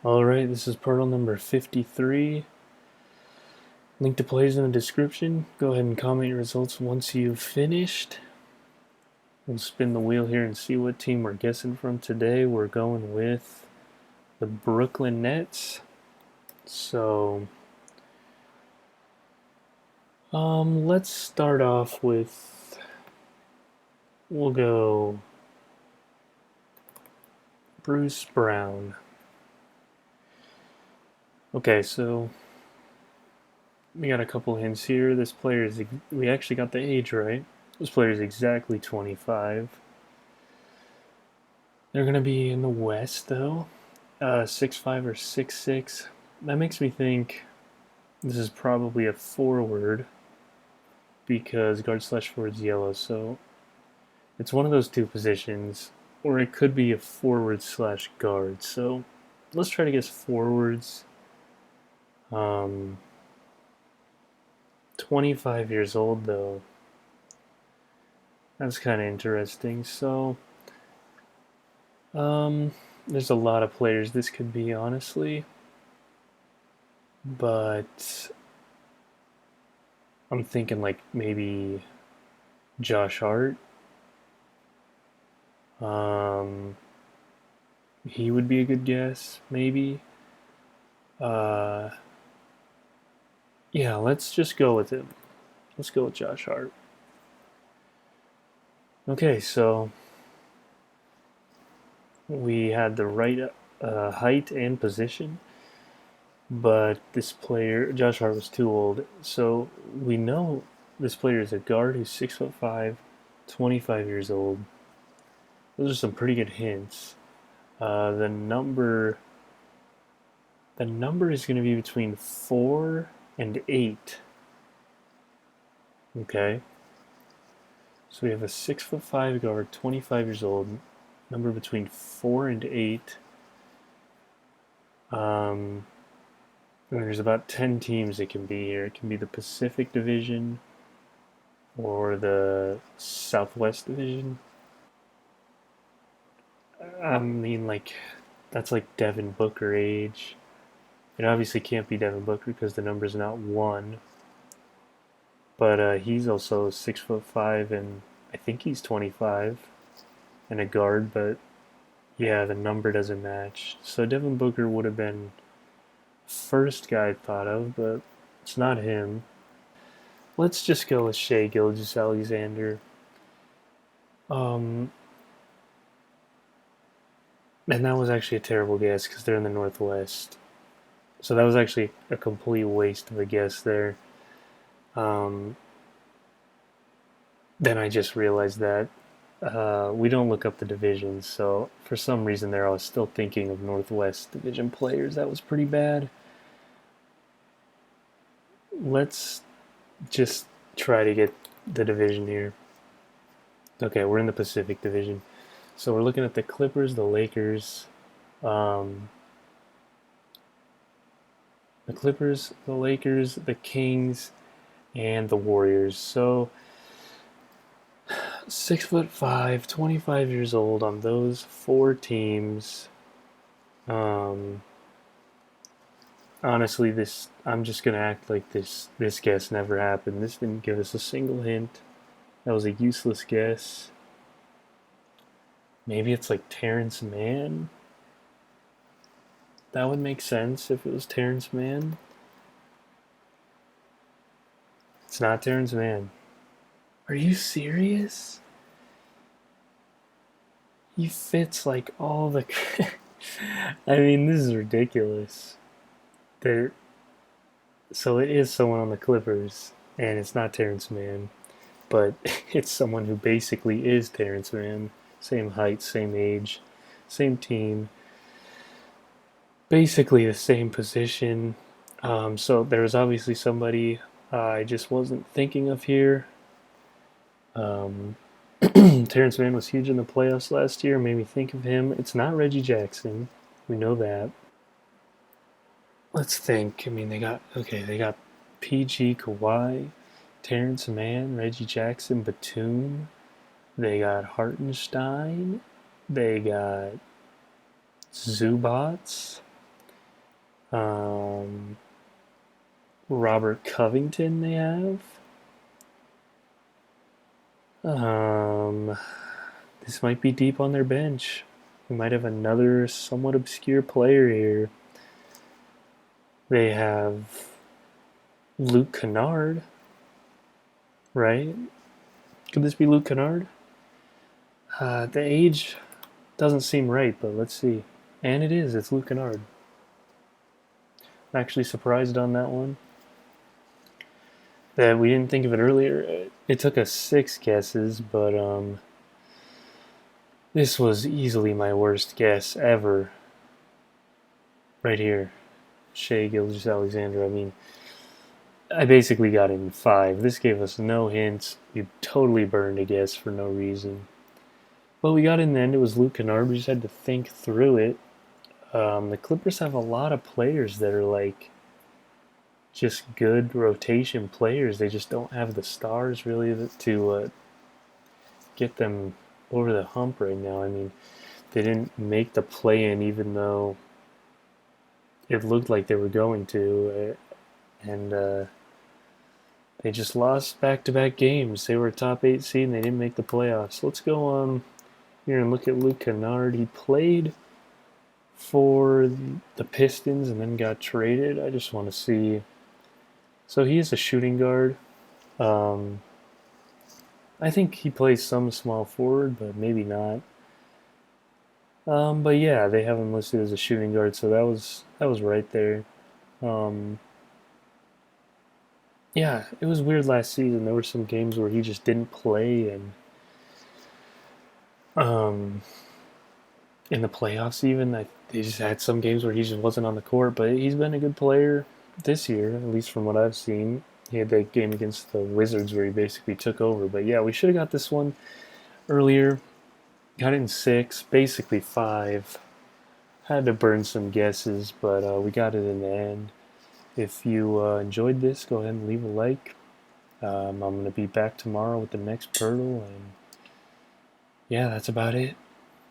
Alright, this is portal number 53. Link to players in the description. Go ahead and comment your results once you've finished. We'll spin the wheel here and see what team we're guessing from today. We're going with the Brooklyn Nets. So, let's start off with, we'll go Bruce Brown. Okay, so we got a couple hints here. This player is, we actually got the age right. This player is exactly 25. They're going to be in the West, though. 6'5" or 6'6". That makes me think this is probably a forward because guard slash forward is yellow. So it's one of those two positions, or it could be a forward slash guard. So let's try to guess forwards. 25 years old, though. That's kind of interesting. So, there's a lot of players this could be, honestly. But I'm thinking like maybe Josh Hart. Um, he would be a good guess, maybe. Uh, yeah, let's just go with him. Let's go with Josh Hart. Okay, so we had the right height and position, but this player, Josh Hart, was too old. So we know this player is a guard who's 6'5", 25 years old. Those are some pretty good hints. The number is going to be between 4 and 8. Okay. So we have a 6'5" guard, 25 years old, number between 4 and 8. And there's about 10 teams it can be here. It can be the Pacific Division or the Southwest Division. I mean, like, that's like Devin Booker age. It obviously can't be Devin Booker because the number's not 1. But he's also 6'5", and I think he's 25 and a guard, but yeah, the number doesn't match. So Devin Booker would have been first guy I thought of, but it's not him. Let's just go with Shea Gilgeous-Alexander. Um, and that was actually a terrible guess because they're in the Northwest. So that was actually a complete waste of a guess there. Um, then I just realized that we don't look up the divisions, so for some reason there I was still thinking of Northwest Division players. That was pretty bad. Let's just try to get the division here. Okay, we're in the Pacific Division. So we're looking at the Clippers, the Lakers, um, the Kings, and the Warriors. So 6'5", 25 years old on those four teams. Um, honestly, this I'm just gonna act like this guess never happened. This didn't give us a single hint. That was a useless guess. Maybe it's like Terrence Mann. That would make sense if it was Terrence Mann. It's not Terrence Mann. Are you serious? He fits like all the. I mean, this is ridiculous. There. So it is someone on the Clippers, and it's not Terrence Mann, but it's someone who basically is Terrence Mann. Same height, same age, same team, basically the same position. So there was obviously somebody I just wasn't thinking of here. Um, Terrence Mann was huge in the playoffs last year. Made me think of him. It's not Reggie Jackson. We know that. Let's think. I mean, they got PG Kawhi, Terrence Mann, Reggie Jackson, Batum. They got Hartenstein. They got Zubats. Um, Robert Covington they have. Um, this might be deep on their bench. We might have another somewhat obscure player here. They have Luke Kennard, right? Could this be Luke Kennard? The age doesn't seem right, but let's see. And it is. It's Luke Kennard. I'm actually surprised on that one. That we didn't think of it earlier. It took us 6 guesses, but this was easily my worst guess ever. Right here. Shea Gilgeous-Alexander. I mean, I basically got in 5. This gave us no hints. We totally burned a guess for no reason. Well, we got in the end. It was Luke Kennard. We just had to think through it. The Clippers have a lot of players that are like just good rotation players. They just don't have the stars really to get them over the hump right now. I mean, they didn't make the play-in even though it looked like they were going to, and they just lost back-to-back games. They were a top 8 seed and they didn't make the playoffs. Let's go on here and look at Luke Kennard. He played for the Pistons and then got traded. I just want to see. So he is a shooting guard. Um, I think he plays some small forward, but maybe not. But yeah, they have him listed as a shooting guard, so that was right there. Um, yeah, it was weird last season. There were some games where he just didn't play, and um, in the playoffs even, they just had some games where he just wasn't on the court. But he's been a good player this year, at least from what I've seen. He had that game against the Wizards where he basically took over. But yeah, we should have got this one earlier. Got it in 6, basically 5. Had to burn some guesses, but we got it in the end. If you enjoyed this, go ahead and leave a like. I'm going to be back tomorrow with the next Poeltl, and yeah, that's about it.